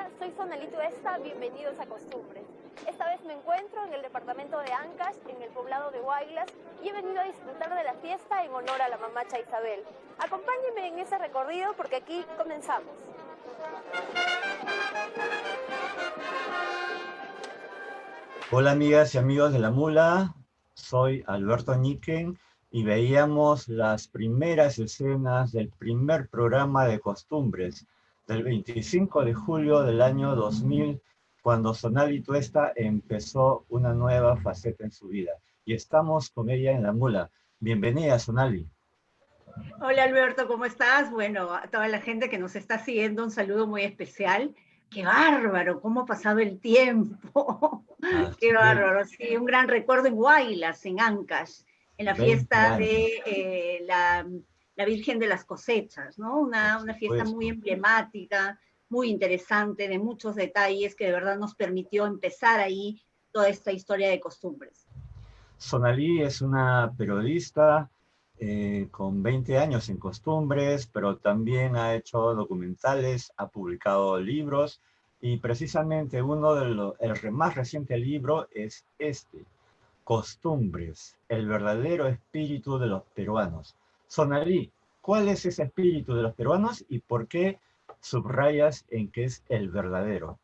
Hola, soy Sonalito Esta, bienvenidos a Costumbres. Esta vez me encuentro en el departamento de Ancash, en el poblado de Huaylas, y he venido a disfrutar de la fiesta en honor a la mamacha Isabel. Acompáñenme en ese recorrido porque aquí comenzamos. Hola amigas y amigos de La Mula, soy Alberto Ñiquen y veíamos las primeras escenas del primer programa de Costumbres del 25 de julio del año 2000, cuando Sonali Tuesta empezó una nueva faceta en su vida. Y estamos con ella en La Mula. Bienvenida, Sonali. Hola Alberto, ¿cómo estás? Bueno, a toda la gente que nos está siguiendo, un saludo muy especial. ¡Qué bárbaro! ¿Cómo ha pasado el tiempo? ¡Qué bárbaro! Sí, un gran recuerdo en Huaylas, en Ancash, en la 20 fiesta años, de la Virgen de las Cosechas, ¿no? por Una fiesta muy supuesto. emblemática, muy interesante, de muchos detalles que de verdad nos permitió empezar ahí toda esta historia de costumbres. Sonali es una periodista con 20 años en Costumbres, pero también ha hecho documentales, ha publicado libros y precisamente uno de el más reciente libro es este, Costumbres, el verdadero espíritu de los peruanos. Sonali, ¿cuál es ese espíritu de los peruanos y por qué subrayas en que es el verdadero?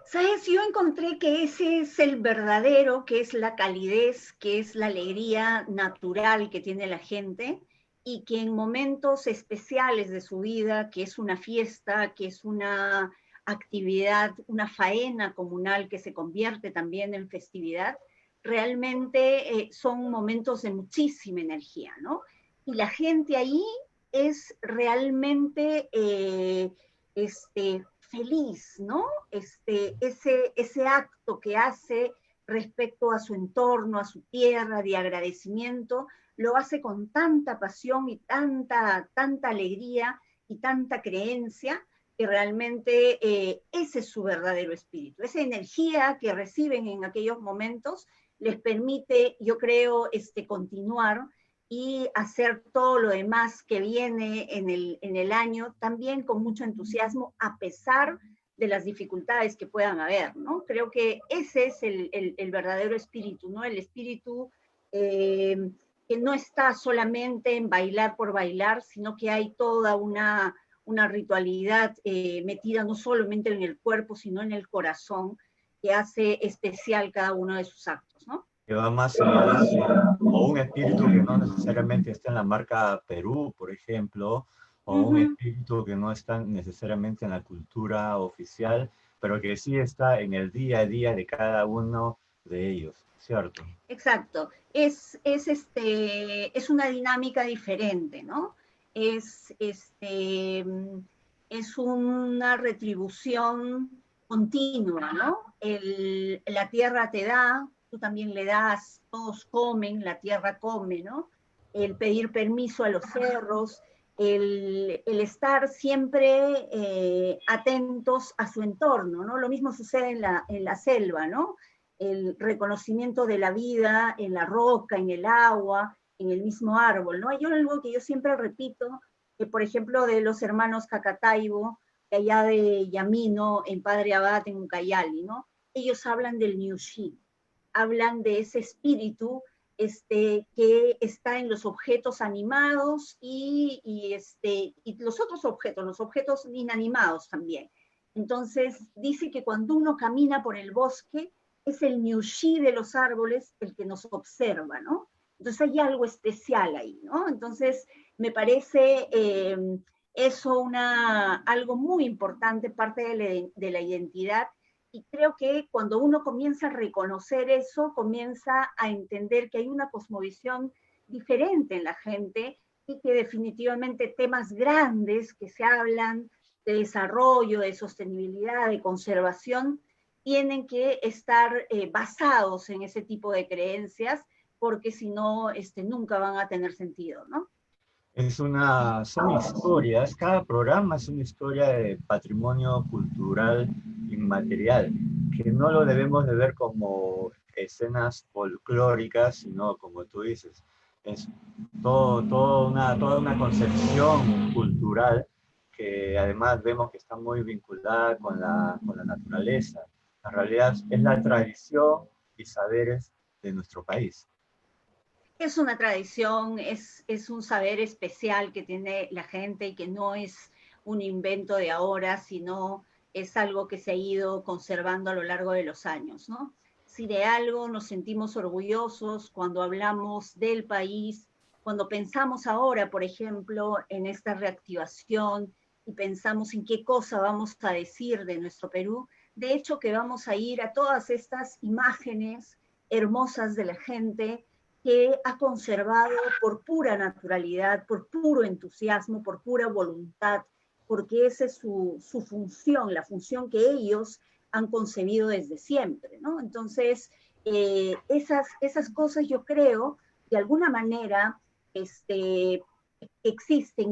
¿Sabes? Yo encontré que ese es el verdadero, que es la calidez, que es la alegría natural que tiene la gente y que en momentos especiales de su vida, que es una fiesta, que es una actividad, una faena comunal que se convierte también en festividad, realmente son momentos de muchísima energía, ¿no? Y la gente ahí es realmente feliz, ¿no? Ese acto que hace respecto a su entorno, a su tierra, de agradecimiento, lo hace con tanta pasión y tanta alegría y tanta creencia que realmente ese es su verdadero espíritu. Esa energía que reciben en aquellos momentos les permite, yo creo, continuar y hacer todo lo demás que viene en el año también con mucho entusiasmo, a pesar de las dificultades que puedan haber, ¿no? Creo que ese es el verdadero espíritu, ¿no? El espíritu que no está solamente en bailar por bailar, sino que hay toda una ritualidad metida no solamente en el cuerpo, sino en el corazón, que hace especial cada uno de sus actos, ¿no? Que va más allá, o un espíritu que no necesariamente está en la marca Perú, por ejemplo, o un espíritu que no está necesariamente en la cultura oficial, pero que sí está en el día a día de cada uno de ellos, ¿cierto? Exacto. Es una dinámica diferente, ¿no? Es, este, es una retribución continua, ¿no? La tierra te da, tú también le das, todos comen, la tierra come, ¿no? El pedir permiso a los cerros, el estar siempre atentos a su entorno, ¿no? Lo mismo sucede en la selva, ¿no? El reconocimiento de la vida en la roca, en el agua, en el mismo árbol, ¿no? Hay algo que yo siempre repito, que por ejemplo de los hermanos Cacataibo, de allá de Yamino, en Padre Abad, en Ucayali, ¿no? Ellos hablan del Nyushi, hablan de ese espíritu que está en los objetos animados y los otros objetos, los objetos inanimados también. Entonces, dice que cuando uno camina por el bosque, es el Nyushi de los árboles el que nos observa, ¿no? Entonces hay algo especial ahí, ¿no? Entonces, me parece eso algo muy importante, parte de la identidad, y creo que cuando uno comienza a reconocer eso, comienza a entender que hay una cosmovisión diferente en la gente y que definitivamente temas grandes que se hablan de desarrollo, de sostenibilidad, de conservación, tienen que estar basados en ese tipo de creencias, porque si no, nunca van a tener sentido, ¿no? Son historias, cada programa es una historia de patrimonio cultural inmaterial, que no lo debemos de ver como escenas folclóricas, sino como tú dices, es toda una concepción cultural que además vemos que está muy vinculada con la naturaleza. En realidad es la tradición y saberes de nuestro país. Es una tradición, es un saber especial que tiene la gente y que no es un invento de ahora, sino es algo que se ha ido conservando a lo largo de los años, ¿no? Si de algo nos sentimos orgullosos cuando hablamos del país, cuando pensamos ahora, por ejemplo, en esta reactivación y pensamos en qué cosa vamos a decir de nuestro Perú, de hecho que vamos a ir a todas estas imágenes hermosas de la gente que ha conservado por pura naturalidad, por puro entusiasmo, por pura voluntad, porque esa es su función, la función que ellos han concebido desde siempre, ¿no? Entonces, esas cosas yo creo, de alguna manera, existen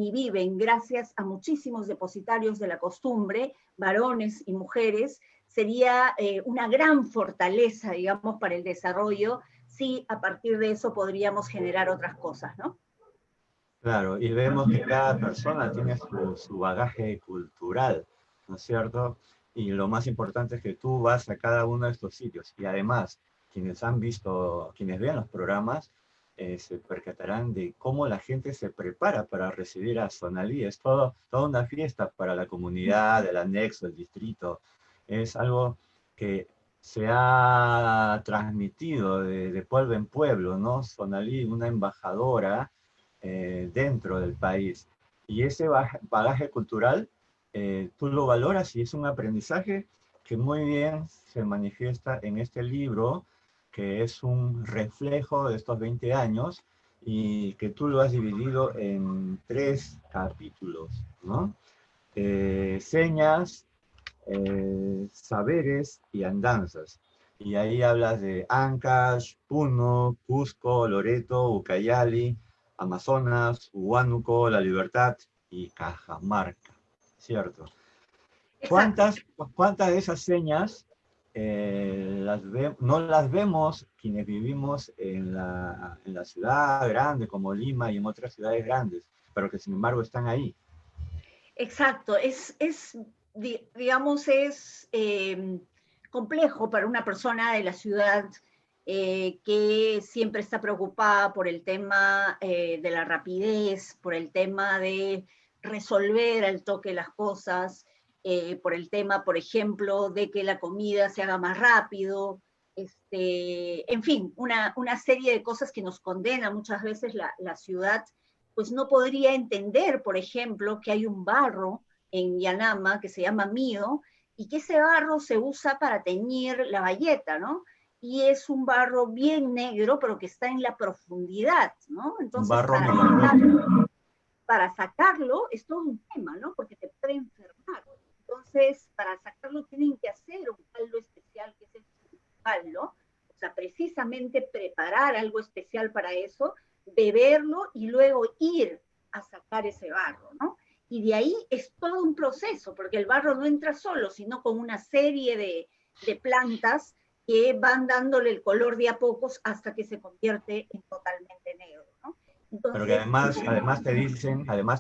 y viven gracias a muchísimos depositarios de la costumbre, varones y mujeres, sería una gran fortaleza, digamos, para el desarrollo sí, a partir de eso podríamos generar otras cosas, ¿no? Claro, y vemos que cada persona tiene su bagaje cultural, ¿no es cierto? Y lo más importante es que tú vas a cada uno de estos sitios y además quienes vean los programas, se percatarán de cómo la gente se prepara para recibir a Sonalí. Es toda una fiesta para la comunidad, el anexo, el distrito. Es algo que se ha transmitido de pueblo en pueblo, ¿no? Sonalí, una embajadora dentro del país. Y ese bagaje cultural, tú lo valoras y es un aprendizaje que muy bien se manifiesta en este libro, que es un reflejo de estos 20 años y que tú lo has dividido en 3 capítulos, ¿no? Señas, saberes y andanzas. Y ahí hablas de Ancash, Puno, Cusco, Loreto, Ucayali, Amazonas, Huánuco, La Libertad y Cajamarca, ¿cierto? Exacto. ¿Cuántas de esas señas no las vemos quienes vivimos en la ciudad grande como Lima y en otras ciudades grandes, pero que sin embargo están ahí? Exacto, digamos, es complejo para una persona de la ciudad que siempre está preocupada por el tema de la rapidez, por el tema de resolver al toque las cosas, por el tema, por ejemplo, de que la comida se haga más rápido, en fin, una serie de cosas que nos condena muchas veces la ciudad pues no podría entender, por ejemplo, que hay un barro en Yanama que se llama Mío y que ese barro se usa para teñir la bayeta, ¿no? Y es un barro bien negro, pero que está en la profundidad, ¿no? Un Entonces, barro milagroso. para sacarlo es todo un tema, ¿no? Porque te puede enfermar. Entonces, para sacarlo tienen que hacer un caldo especial que es el principal, ¿no? O sea, precisamente preparar algo especial para eso, beberlo y luego ir a sacar ese barro, ¿no? Y de ahí es todo un proceso, porque el barro no entra solo, sino con una serie de plantas que van dándole el color de a pocos hasta que se convierte en totalmente negro, ¿no? Pero que Entonces, además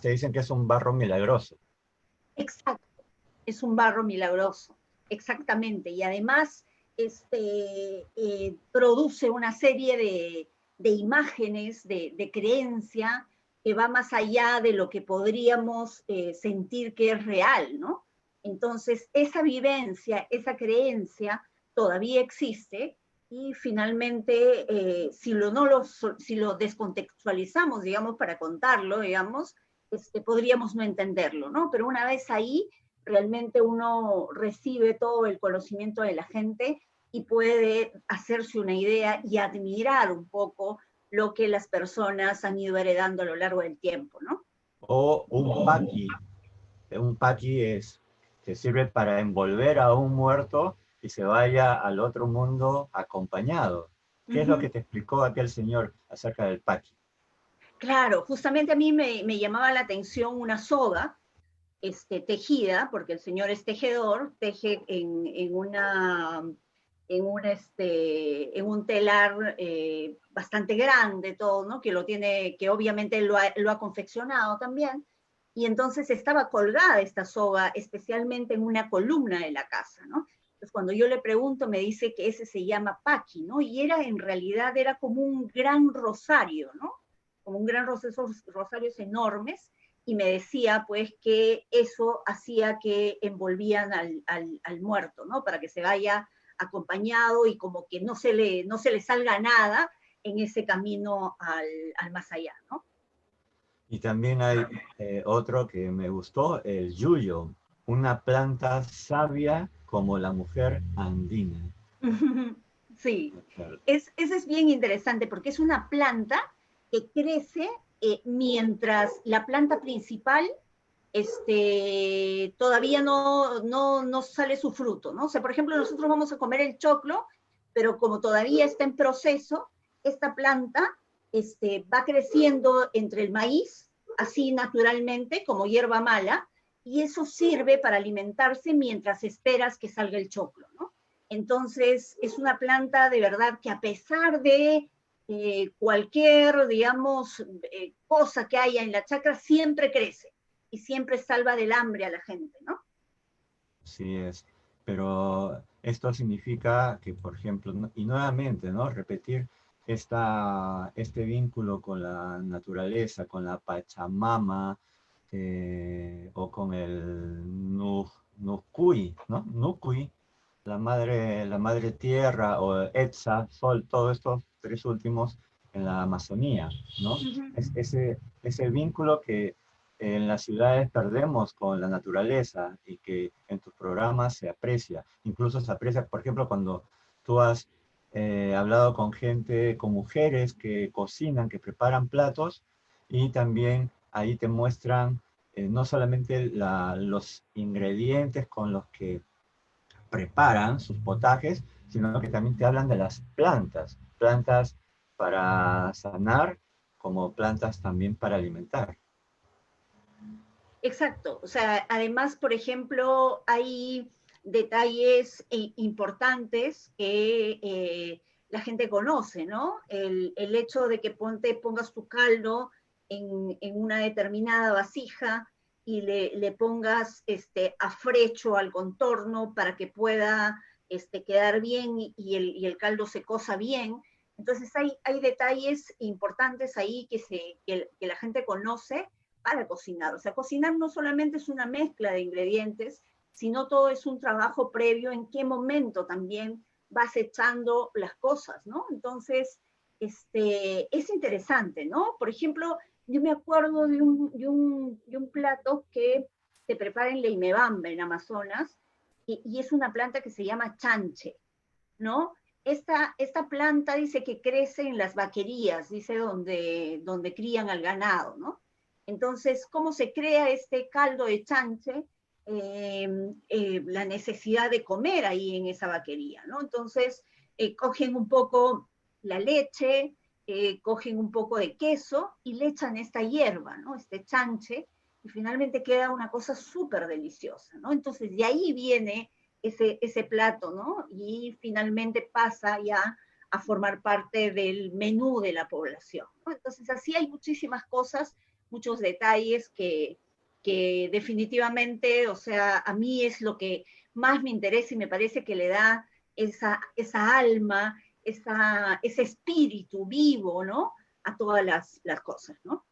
te dicen que es un barro milagroso. exacto, es un barro milagroso, exactamente. Y además produce una serie de imágenes, de creencia que va más allá de lo que podríamos sentir que es real, ¿no? Entonces, esa vivencia, esa creencia todavía existe y finalmente, si lo descontextualizamos, digamos, para contarlo, digamos, podríamos no entenderlo, ¿no? Pero una vez ahí, realmente uno recibe todo el conocimiento de la gente y puede hacerse una idea y admirar un poco lo que las personas han ido heredando a lo largo del tiempo, ¿no? O un paqui. Un paqui que sirve para envolver a un muerto y se vaya al otro mundo acompañado. ¿Qué es lo que te explicó aquel señor acerca del paqui? Claro, justamente a mí me llamaba la atención una soga tejida, porque el señor es tejedor, teje en un telar bastante grande todo, ¿no? Que lo tiene, que obviamente lo ha confeccionado también, y entonces estaba colgada esta soga, especialmente en una columna de la casa, ¿no? Entonces cuando yo le pregunto me dice que ese se llama paqui, ¿no? Y en realidad era como un gran rosario, ¿no? Como un gran rosario, esos rosarios enormes, y me decía pues que eso hacía que envolvían al muerto, ¿no? Para que se vaya acompañado y como que no se le salga nada en ese camino al más allá, ¿no? Y también hay otro que me gustó, el yuyo, una planta sabia como la mujer andina. Sí, ese es bien interesante porque es una planta que crece mientras la planta principal todavía no sale su fruto, ¿no? O sea, por ejemplo, nosotros vamos a comer el choclo, pero como todavía está en proceso, esta planta va creciendo entre el maíz, así naturalmente, como hierba mala, y eso sirve para alimentarse mientras esperas que salga el choclo, ¿no? Entonces, es una planta de verdad que a pesar de cualquier, digamos, cosa que haya en la chacra, siempre crece y siempre salva del hambre a la gente, ¿no? Sí es, pero esto significa que, por ejemplo, y nuevamente, ¿no? Repetir este vínculo con la naturaleza, con la Pachamama, o con el Nukui, ¿no? Nukui, la madre tierra, o Etza, Sol, todos estos tres últimos en la Amazonía, ¿no? Uh -huh. Ese vínculo que en las ciudades perdemos con la naturaleza y que en tus programas se aprecia. Incluso se aprecia, por ejemplo, cuando tú has hablado con gente, con mujeres que cocinan, que preparan platos, y también ahí te muestran no solamente los ingredientes con los que preparan sus potajes, sino que también te hablan de las plantas, plantas para sanar como plantas también para alimentar. Exacto, o sea, además, por ejemplo, hay detalles importantes que la gente conoce, ¿no? El hecho de que pongas tu caldo en una determinada vasija y le pongas afrecho al contorno para que pueda quedar bien y el caldo se cosa bien. Entonces hay detalles importantes ahí que la gente conoce para cocinar. O sea, cocinar no solamente es una mezcla de ingredientes, sino todo es un trabajo previo en qué momento también vas echando las cosas, ¿no? Entonces, es interesante, ¿no? Por ejemplo, yo me acuerdo de un plato que se prepara en Leimebamba, en Amazonas, y es una planta que se llama chanche, ¿no? Esta planta dice que crece en las vaquerías, dice donde crían al ganado, ¿no? Entonces, ¿cómo se crea este caldo de chanche? La necesidad de comer ahí en esa vaquería, ¿no? Entonces, cogen un poco la leche, cogen un poco de queso y le echan esta hierba, ¿no? Este chanche, y finalmente queda una cosa súper deliciosa, ¿no? Entonces, de ahí viene ese plato, ¿no? Y finalmente pasa ya a formar parte del menú de la población, ¿no? Entonces, así hay muchísimas cosas, muchos detalles que definitivamente, o sea, a mí es lo que más me interesa y me parece que le da esa alma, ese espíritu vivo, ¿no? A todas las cosas, ¿no?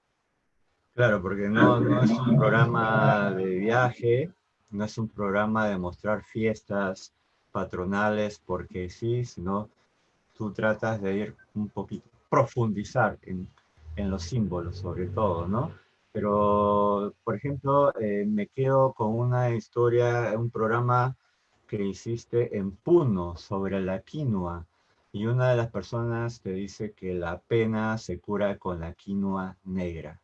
Claro, porque no es un programa de viaje, no es un programa de mostrar fiestas patronales porque sí, sino tú tratas de ir un poquito, profundizar en los símbolos sobre todo, ¿no? Pero, por ejemplo, me quedo con una historia, un programa que hiciste en Puno sobre la quinoa, y una de las personas te dice que la pena se cura con la quinoa negra.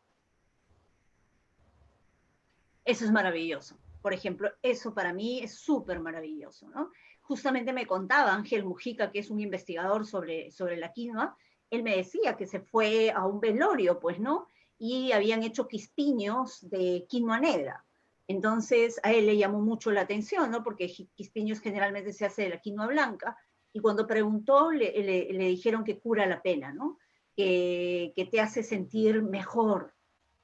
Eso es maravilloso. Por ejemplo, eso para mí es súper maravilloso, ¿no? Justamente me contaba Ángel Mujica, que es un investigador sobre la quinoa, él me decía que se fue a un velorio, pues, ¿no? Y habían hecho quispiños de quinoa negra. Entonces a él le llamó mucho la atención, ¿no? Porque quispiños generalmente se hace de la quinoa blanca, y cuando preguntó le dijeron que cura la pena, ¿no? Que te hace sentir mejor,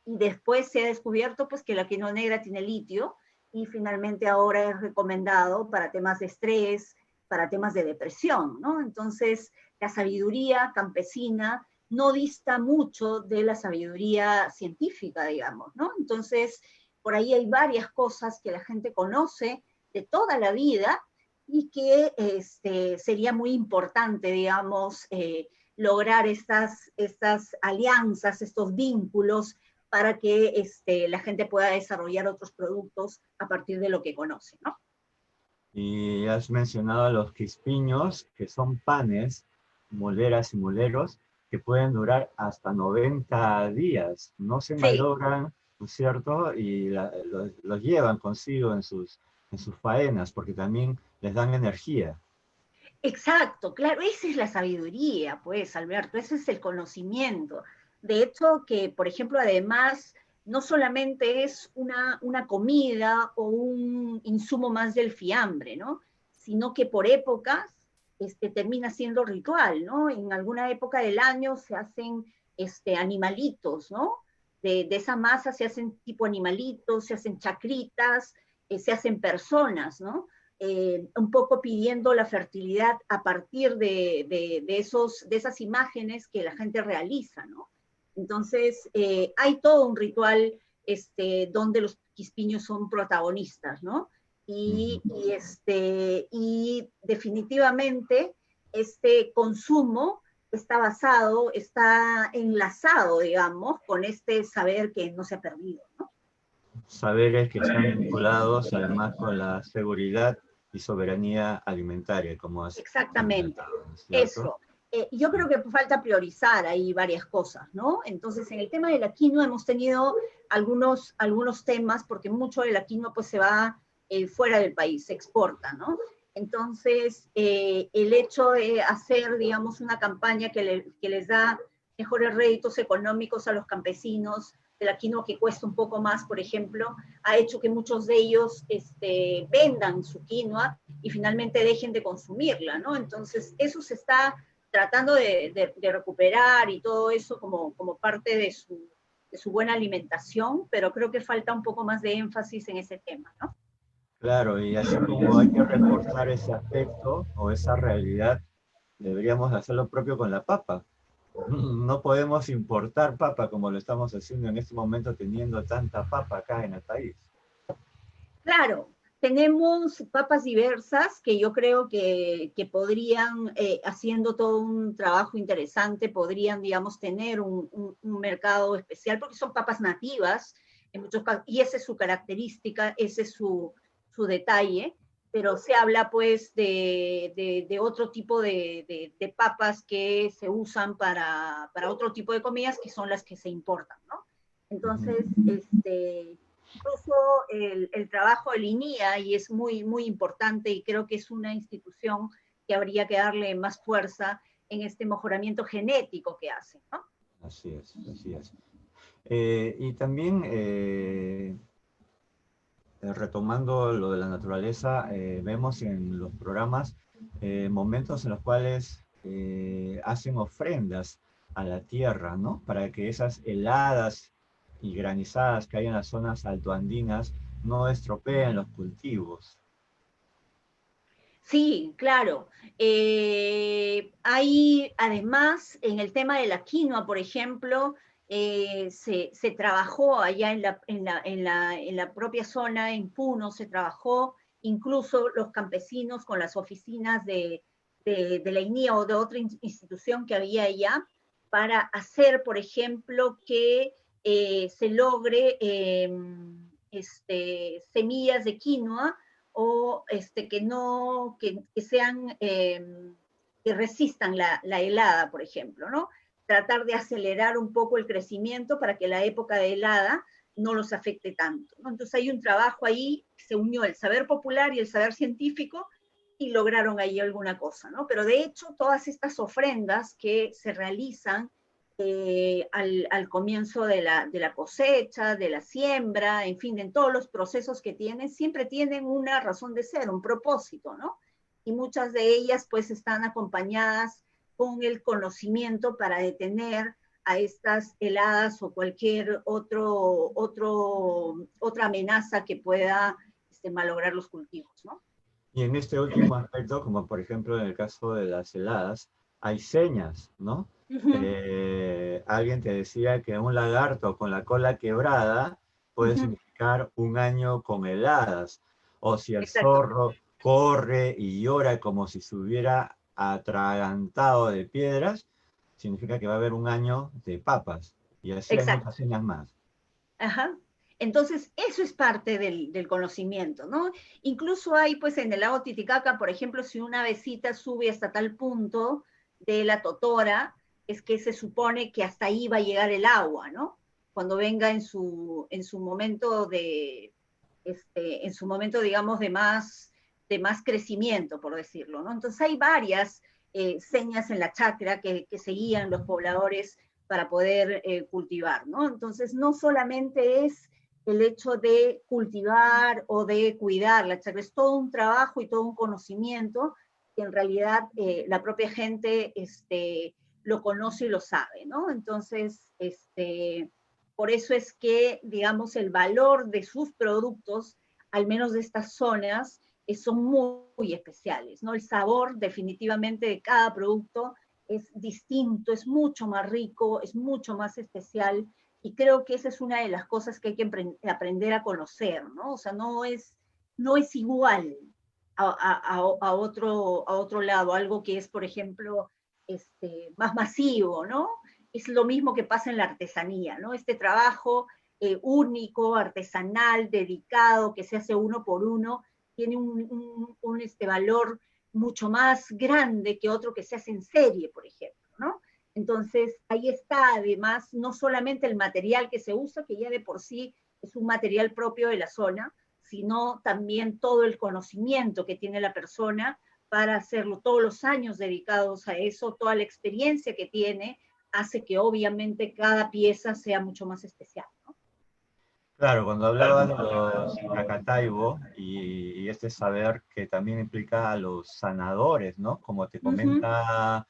y después se ha descubierto pues que la quinoa negra tiene litio, y finalmente ahora es recomendado para temas de estrés, para temas de depresión, ¿no? Entonces, la sabiduría campesina no dista mucho de la sabiduría científica, digamos, ¿no? Entonces, por ahí hay varias cosas que la gente conoce de toda la vida y que sería muy importante, digamos, lograr estas alianzas, estos vínculos para que la gente pueda desarrollar otros productos a partir de lo que conoce, ¿no? Y has mencionado a los quispiños, que son panes, moleras y moleros, que pueden durar hasta 90 días. No se Sí, malogran, ¿no es cierto? Y los llevan consigo en sus faenas, porque también les dan energía. exacto, claro, esa es la sabiduría, pues, Alberto, ese es el conocimiento. De hecho, que, por ejemplo, además, no solamente es una comida o un insumo más del fiambre, ¿no? Sino que por épocas termina siendo ritual, ¿no? En alguna época del año se hacen animalitos, ¿no? De esa masa se hacen tipo animalitos, se hacen chacritas, se hacen personas, ¿no? Un poco pidiendo la fertilidad a partir de esas imágenes que la gente realiza, ¿no? Entonces, hay todo un ritual donde los quispiños son protagonistas, ¿no? Y definitivamente este consumo está enlazado, digamos, con este saber que no se ha perdido, ¿no? Saberes que están vinculados además con la seguridad y soberanía alimentaria, como has Exactamente, comentado, ¿no es cierto? eso. Yo creo que falta priorizar ahí varias cosas, ¿no? Entonces, en el tema de la quinoa hemos tenido algunos temas, porque mucho de la quinoa pues se va fuera del país, se exporta, ¿no? Entonces, el hecho de hacer, digamos, una campaña que les da mejores réditos económicos a los campesinos, de la quinoa que cuesta un poco más, por ejemplo, ha hecho que muchos de ellos vendan su quinoa y finalmente dejen de consumirla, ¿no? Entonces, eso se está tratando de recuperar y todo eso como parte de su buena alimentación, pero creo que falta un poco más de énfasis en ese tema, ¿no? Claro, y así como hay que reforzar ese aspecto o esa realidad, deberíamos hacer lo propio con la papa. No podemos importar papa como lo estamos haciendo en este momento teniendo tanta papa acá en el país. Claro, tenemos papas diversas que yo creo que podrían, haciendo todo un trabajo interesante, podrían, digamos, tener un mercado especial, porque son papas nativas, en muchos casos, y esa es su característica, ese es su detalle, pero se habla pues de otro tipo de papas que se usan para otro tipo de comidas, que son las que se importan, ¿no? Ujú. Entonces, incluso el trabajo de INIA, y es muy importante, y creo que es una institución que habría que darle más fuerza en este mejoramiento genético que hace, ¿no? Así es, así es. Y también, retomando lo de la naturaleza, vemos en los programas momentos en los cuales hacen ofrendas a la tierra, ¿no? Para que esas heladas y granizadas que hay en las zonas altoandinas no estropeen los cultivos. Sí, claro. Hay además en el tema de la quinoa, por ejemplo, se trabajó allá en la propia zona, en Puno, se trabajó incluso los campesinos con las oficinas de la INIA o de otra institución que había allá para hacer, por ejemplo, que se logre semillas de quinoa o que no, que sean, que resistan la helada, por ejemplo, ¿no? Tratar de acelerar un poco el crecimiento para que la época de helada no los afecte tanto, ¿no? Entonces hay un trabajo ahí, se unió el saber popular y el saber científico y lograron ahí alguna cosa, ¿no? Pero de hecho todas estas ofrendas que se realizan al comienzo de la cosecha, de la siembra, en fin, en todos los procesos que tienen, siempre tienen una razón de ser, un propósito, ¿no? Y muchas de ellas pues están acompañadas con el conocimiento para detener a estas heladas o cualquier otra amenaza que pueda malograr los cultivos, ¿no? Y en este último aspecto, como por ejemplo en el caso de las heladas, hay señas, ¿no? Ujú, Alguien te decía que un lagarto con la cola quebrada puede ujú, significar un año con heladas. O si el exacto, zorro corre y llora como si se hubiera atragantado de piedras, significa que va a haber un año de papas. Y así hay exacto. muchas señas más. Ajá. Entonces, eso es parte del conocimiento, ¿no? Incluso hay, pues, en el lago Titicaca, por ejemplo, si una avecita sube hasta tal punto de la totora, es que se supone que hasta ahí va a llegar el agua, ¿no? Cuando venga en su momento en su momento, digamos, de más crecimiento, por decirlo, ¿no? Entonces hay varias señas en la chacra que seguían los pobladores para poder cultivar, ¿no? Entonces, no solamente es el hecho de cultivar o de cuidar la chacra, es todo un trabajo y todo un conocimiento que en realidad la propia gente lo conoce y lo sabe, ¿no? Entonces, por eso es que, digamos, el valor de sus productos, al menos de estas zonas, son muy especiales, ¿no? El sabor definitivamente de cada producto es distinto, es mucho más rico, es mucho más especial, y creo que esa es una de las cosas que hay que aprender a conocer, ¿no? O sea, no es igual a otro lado, algo que es, por ejemplo, más masivo, ¿no? Es lo mismo que pasa en la artesanía, ¿no? Este trabajo único, artesanal, dedicado, que se hace uno por uno, tiene un valor mucho más grande que otro que se hace en serie, por ejemplo, ¿no? Entonces, ahí está, además, no solamente el material que se usa, que ya de por sí es un material propio de la zona, sino también todo el conocimiento que tiene la persona para hacerlo, todos los años dedicados a eso, toda la experiencia que tiene, hace que obviamente cada pieza sea mucho más especial, ¿no? Claro, cuando hablabas de los Hakataibo y este saber que también implica a los sanadores, ¿no? Como te Uh -huh. comenta,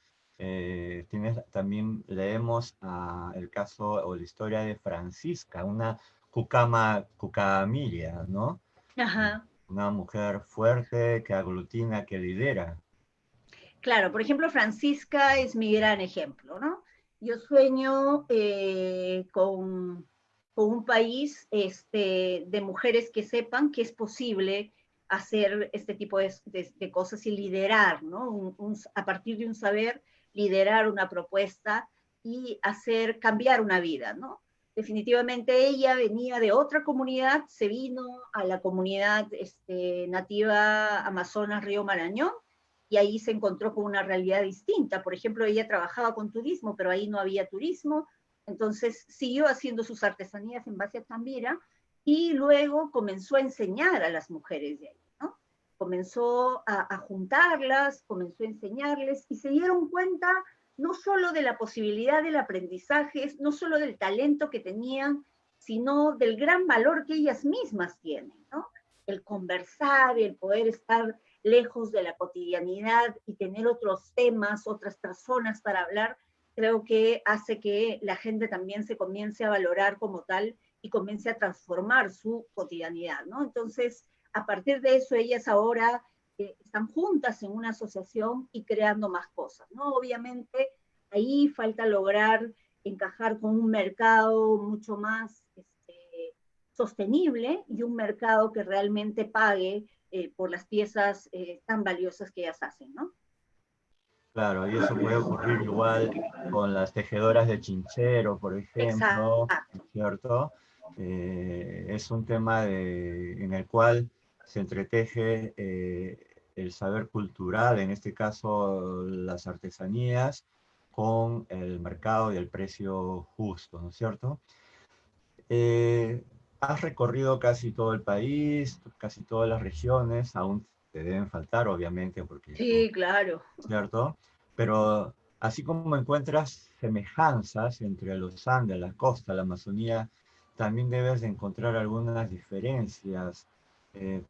también leemos el caso o la historia de Francisca, una cucamiria, ¿no? Ajá. Una mujer fuerte que aglutina, que lidera. Claro, por ejemplo, Francisca es mi gran ejemplo, ¿no? Yo sueño con un país de mujeres que sepan que es posible hacer este tipo de cosas y liderar, ¿no? A partir de un saber, liderar una propuesta y hacer cambiar una vida, ¿no? Definitivamente ella venía de otra comunidad, se vino a la comunidad nativa Amazonas Río Marañón, y ahí se encontró con una realidad distinta. Por ejemplo, ella trabajaba con turismo, pero ahí no había turismo, entonces siguió haciendo sus artesanías en base a Tambira y luego comenzó a enseñar a las mujeres de ahí, ¿no? Comenzó a juntarlas, comenzó a enseñarles y se dieron cuenta no solo de la posibilidad del aprendizaje, no solo del talento que tenían, sino del gran valor que ellas mismas tienen, ¿no? El conversar, el poder estar lejos de la cotidianidad y tener otros temas, otras personas para hablar, creo que hace que la gente también se comience a valorar como tal y comience a transformar su cotidianidad, ¿no? Entonces, a partir de eso, ellas ahora están juntas en una asociación y creando más cosas, ¿no? Obviamente, ahí falta lograr encajar con un mercado mucho más sostenible y un mercado que realmente pague por las piezas tan valiosas que ellas hacen, ¿no? Claro, y eso puede ocurrir igual con las tejedoras de chinchero, por ejemplo, Exacto. ¿cierto? Es un tema en el cual se entreteje el saber cultural, en este caso las artesanías, con el mercado y el precio justo, ¿no es cierto? Has recorrido casi todo el país, casi todas las regiones, aún te deben faltar, obviamente, porque tú, Sí, claro. ¿cierto? Pero así como encuentras semejanzas entre los Andes, la costa, la Amazonía, también debes de encontrar algunas diferencias.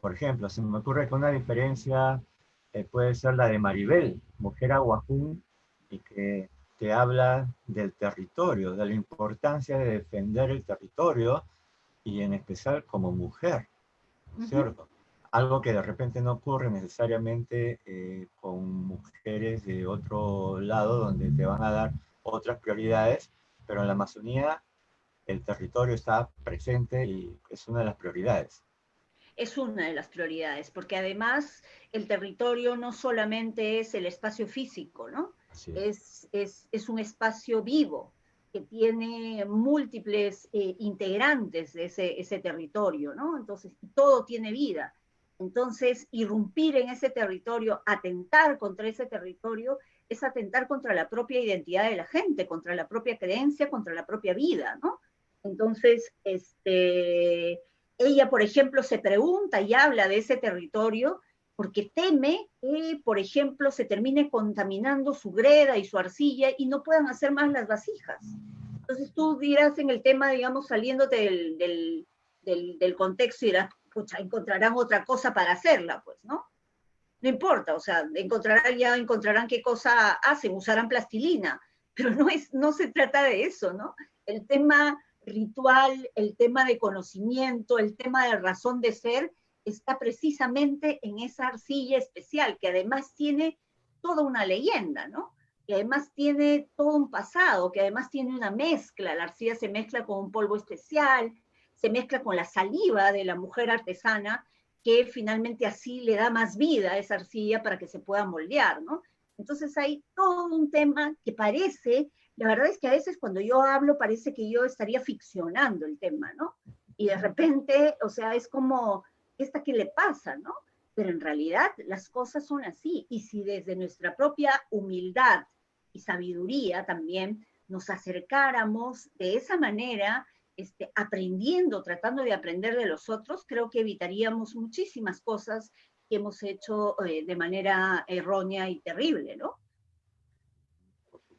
Por ejemplo, se me ocurre que una diferencia puede ser la de Maribel, mujer aguajún, y que te habla del territorio, de la importancia de defender el territorio y en especial como mujer, ¿no es cierto? Algo que de repente no ocurre necesariamente con mujeres de otro lado donde te van a dar otras prioridades, pero en la Amazonía el territorio está presente y es una de las prioridades. Es una de las prioridades, porque además el territorio no solamente es el espacio físico, ¿no? Así Es un espacio vivo que tiene múltiples integrantes de ese territorio, ¿no? Entonces, todo tiene vida. Entonces, irrumpir en ese territorio, atentar contra ese territorio, es atentar contra la propia identidad de la gente, contra la propia creencia, contra la propia vida, ¿no? Entonces, ella, por ejemplo, se pregunta y habla de ese territorio porque teme que, por ejemplo, se termine contaminando su greda y su arcilla y no puedan hacer más las vasijas. Entonces tú dirás en el tema, digamos, saliéndote del contexto y dirás, pucha, encontrarán otra cosa para hacerla, pues, ¿no? No importa, o sea, encontrarán qué cosa hacen, usarán plastilina, pero no se trata de eso, ¿no? El tema ritual, el tema de conocimiento, el tema de razón de ser, está precisamente en esa arcilla especial, que además tiene toda una leyenda, ¿no? Que además tiene todo un pasado, que además tiene una mezcla, la arcilla se mezcla con un polvo especial, se mezcla con la saliva de la mujer artesana, que finalmente así le da más vida a esa arcilla para que se pueda moldear, ¿no? Entonces hay todo un tema que parece, la verdad es que a veces cuando yo hablo parece que yo estaría ficcionando el tema, ¿no? Y de repente, o sea, es como, ¿esta qué le pasa, no? Pero en realidad las cosas son así, y si desde nuestra propia humildad y sabiduría también nos acercáramos de esa manera, aprendiendo, tratando de aprender de los otros, creo que evitaríamos muchísimas cosas que hemos hecho de manera errónea y terrible, ¿no?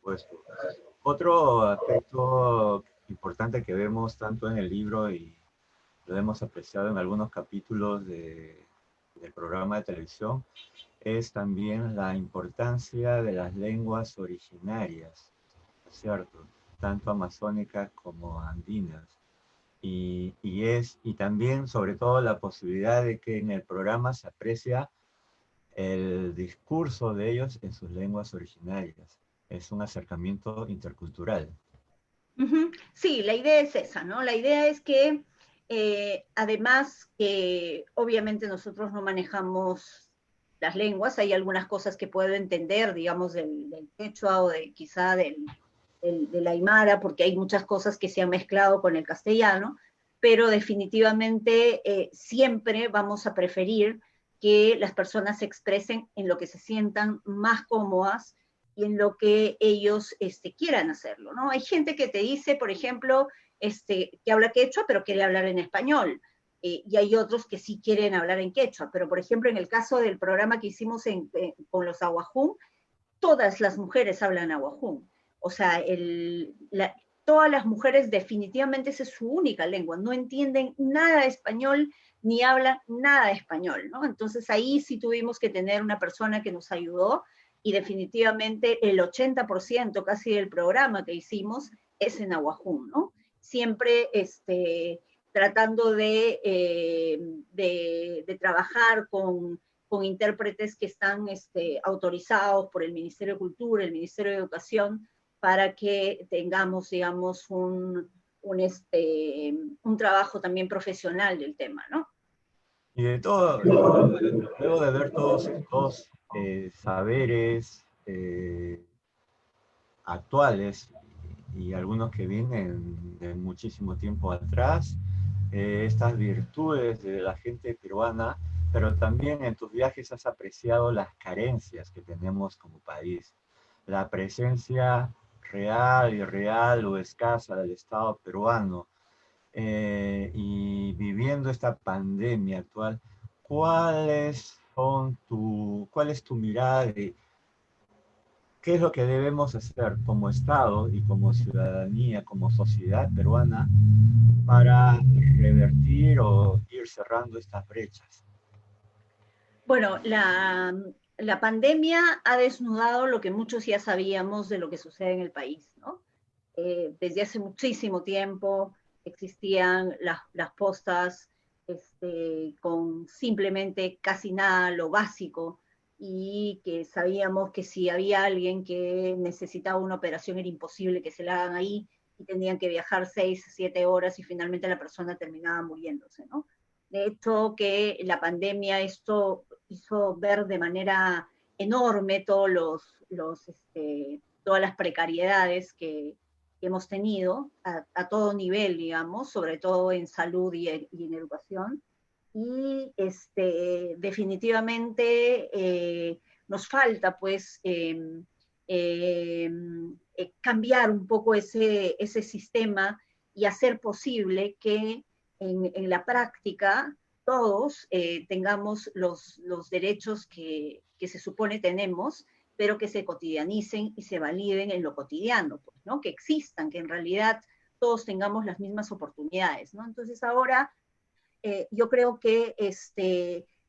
por supuesto. Otro aspecto importante que vemos tanto en el libro y lo hemos apreciado en algunos capítulos del programa de televisión es también la importancia de las lenguas originarias, ¿no es cierto? Tanto amazónicas como andinas. Y también, sobre todo, la posibilidad de que en el programa se aprecia el discurso de ellos en sus lenguas originarias. Es un acercamiento intercultural. Sí, la idea es esa, ¿no? La idea es que, además que obviamente nosotros no manejamos las lenguas, hay algunas cosas que puedo entender, digamos, del quechua o quizá del aymara, porque hay muchas cosas que se han mezclado con el castellano, pero definitivamente siempre vamos a preferir que las personas se expresen en lo que se sientan más cómodas y en lo que ellos quieran hacerlo, ¿no? Hay gente que te dice, por ejemplo, que habla quechua, pero quiere hablar en español, y hay otros que sí quieren hablar en quechua, pero por ejemplo, en el caso del programa que hicimos con los aguajún, todas las mujeres hablan aguajún. O sea, todas las mujeres definitivamente esa es su única lengua, no entienden nada de español ni hablan nada de español, ¿no? Entonces ahí sí tuvimos que tener una persona que nos ayudó y definitivamente el 80% casi del programa que hicimos es en aguajún, ¿no? Siempre tratando de trabajar con intérpretes que están autorizados por el Ministerio de Cultura, el Ministerio de Educación, para que tengamos, digamos, un trabajo también profesional del tema, ¿no? Y de todo, luego de ver todos estos saberes actuales y algunos que vienen de muchísimo tiempo atrás, estas virtudes de la gente peruana, pero también en tus viajes has apreciado las carencias que tenemos como país, la presencia real o escasa del Estado peruano, y viviendo esta pandemia actual, ¿cuál es tu mirada de qué es lo que debemos hacer como Estado y como ciudadanía, como sociedad peruana para revertir o ir cerrando estas brechas? Bueno, la pandemia ha desnudado lo que muchos ya sabíamos de lo que sucede en el país, ¿no? Desde hace muchísimo tiempo existían las postas con simplemente casi nada, lo básico, y que sabíamos que si había alguien que necesitaba una operación era imposible que se la hagan ahí y tenían que viajar 6, 7 horas y finalmente la persona terminaba muriéndose, ¿no? De hecho, que la pandemia esto hizo ver de manera enorme todas las precariedades que hemos tenido a todo nivel, digamos, sobre todo en salud y en educación. Y definitivamente nos falta, pues, cambiar un poco ese sistema y hacer posible que en la práctica todos tengamos los derechos que se supone tenemos, pero que se cotidianicen y se validen en lo cotidiano, pues, ¿no? Que existan, que en realidad todos tengamos las mismas oportunidades, ¿no? Entonces ahora yo creo que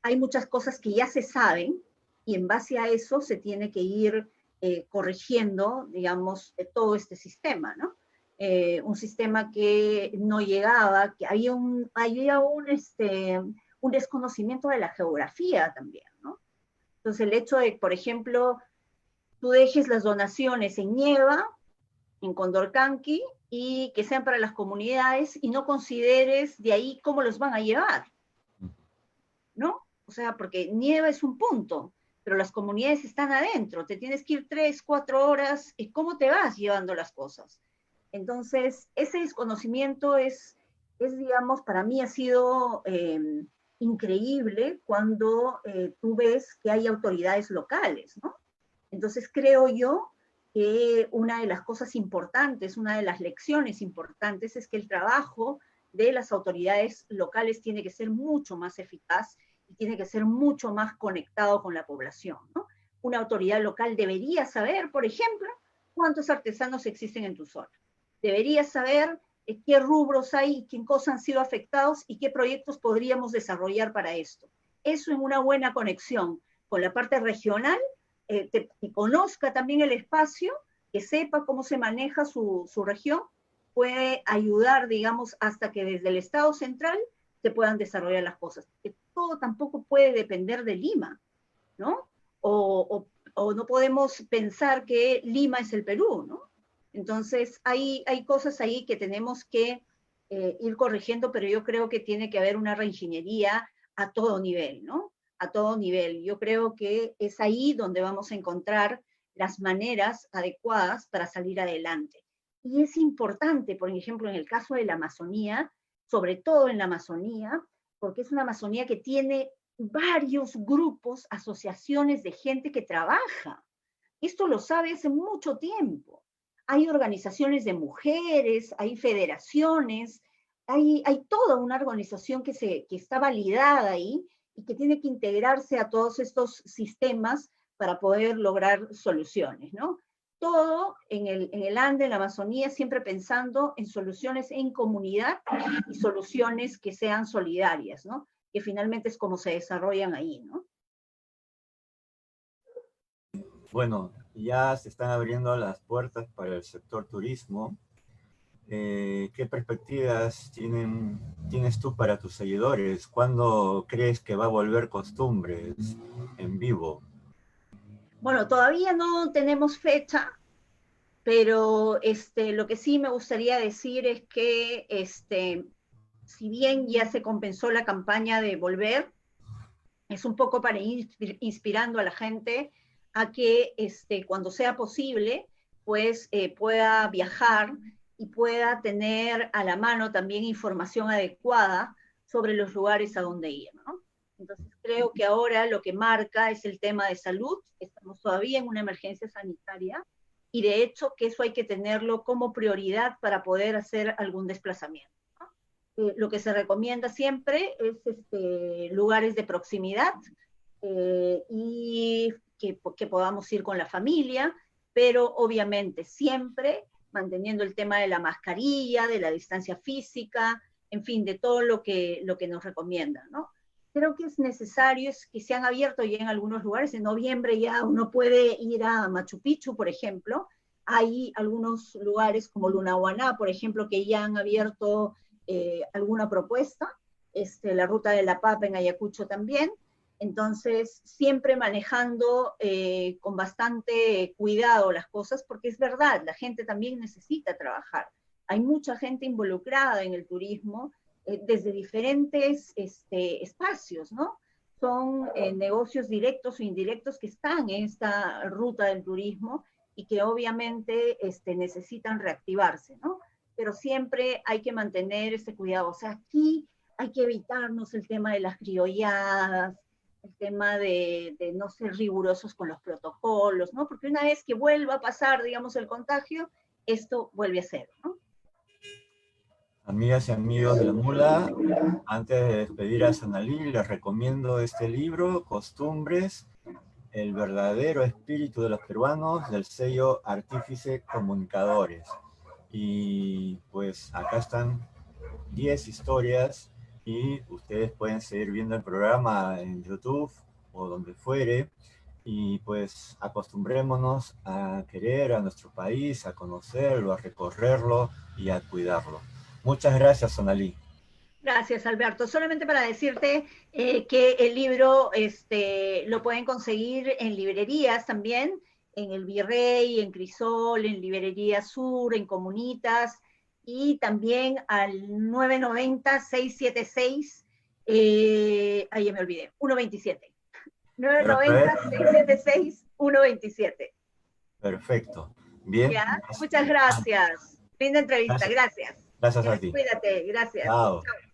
hay muchas cosas que ya se saben y en base a eso se tiene que ir corrigiendo, digamos, todo este sistema, ¿no? Un sistema que no llegaba, que un desconocimiento de la geografía también, ¿no? Entonces el hecho de, por ejemplo, tú dejes las donaciones en Nieva, en Condorcanqui, y que sean para las comunidades y no consideres de ahí cómo los van a llevar, ¿no? O sea, porque Nieva es un punto, pero las comunidades están adentro, te tienes que ir 3, 4 horas, ¿y cómo te vas llevando las cosas? Entonces, ese desconocimiento digamos, para mí ha sido increíble cuando tú ves que hay autoridades locales, ¿no? Entonces, creo yo que una de las cosas importantes, una de las lecciones importantes es que el trabajo de las autoridades locales tiene que ser mucho más eficaz y tiene que ser mucho más conectado con la población, ¿no? Una autoridad local debería saber, por ejemplo, cuántos artesanos existen en tu zona. Debería saber qué rubros hay, qué cosas han sido afectados y qué proyectos podríamos desarrollar para esto. Eso en una buena conexión con la parte regional, que conozca también el espacio, que sepa cómo se maneja su región, puede ayudar, digamos, hasta que desde el Estado central se puedan desarrollar las cosas. Que todo tampoco puede depender de Lima, ¿no? O no podemos pensar que Lima es el Perú, ¿no? Entonces, hay cosas ahí que tenemos que ir corrigiendo, pero yo creo que tiene que haber una reingeniería a todo nivel, ¿no? A todo nivel. Yo creo que es ahí donde vamos a encontrar las maneras adecuadas para salir adelante. Y es importante, por ejemplo, en el caso de la Amazonía, sobre todo en la Amazonía, porque es una Amazonía que tiene varios grupos, asociaciones de gente que trabaja. Esto lo sabe hace mucho tiempo. Hay organizaciones de mujeres, hay federaciones, hay toda una organización que está validada ahí y que tiene que integrarse a todos estos sistemas para poder lograr soluciones, ¿no? Todo en el Ande, en la Amazonía, siempre pensando en soluciones en comunidad y soluciones que sean solidarias, ¿no? Que finalmente es como se desarrollan ahí, ¿no? Bueno, ya se están abriendo las puertas para el sector turismo. ¿Qué perspectivas tienes tú para tus seguidores? ¿Cuándo crees que va a volver Costumbres en vivo? Bueno, todavía no tenemos fecha, pero lo que sí me gustaría decir es que si bien ya se compensó la campaña de volver, es un poco para ir inspirando a la gente a que cuando sea posible, pues pueda viajar y pueda tener a la mano también información adecuada sobre los lugares a donde ir, ¿no? Entonces creo que ahora lo que marca es el tema de salud, estamos todavía en una emergencia sanitaria y de hecho que eso hay que tenerlo como prioridad para poder hacer algún desplazamiento. Lo que se recomienda siempre es lugares de proximidad y que podamos ir con la familia, pero obviamente siempre manteniendo el tema de la mascarilla, de la distancia física, en fin, de todo lo que nos recomiendan, ¿no? creo que es necesario, es que se han abierto ya en algunos lugares. En noviembre ya uno puede ir a Machu Picchu, por ejemplo. Hay algunos lugares como Lunahuaná, por ejemplo, que ya han abierto alguna propuesta. La Ruta de la Papa en Ayacucho también. Entonces, siempre manejando con bastante cuidado las cosas, porque es verdad, la gente también necesita trabajar. Hay mucha gente involucrada en el turismo, desde diferentes espacios, ¿no? Son negocios directos o indirectos que están en esta ruta del turismo y que obviamente necesitan reactivarse, ¿no? Pero siempre hay que mantener ese cuidado. O sea, aquí hay que evitarnos el tema de las criolladas, el tema de no ser rigurosos con los protocolos, ¿no? Porque una vez que vuelva a pasar, digamos, el contagio, esto vuelve a ser, ¿no? Amigas y amigos de la Mula, antes de despedir a Sonalí, les recomiendo este libro, Costumbres, el verdadero espíritu de los peruanos, del sello Artífice Comunicadores. Y pues acá están 10 historias y ustedes pueden seguir viendo el programa en YouTube o donde fuere. Y pues acostumbrémonos a querer a nuestro país, a conocerlo, a recorrerlo y a cuidarlo. Muchas gracias, Sonalí. Gracias, Alberto. Solamente para decirte que el libro lo pueden conseguir en librerías también, en El Virrey, en Crisol, en Librería Sur, en Comunitas, y también al 990-676, ahí ya me olvidé, 127. 990-676-127. Perfecto. Bien. ¿Ya? Muchas gracias. Linda entrevista, Gracias, gracias. gracias Ya, a ti. cuídate, gracias. Chao. Chao.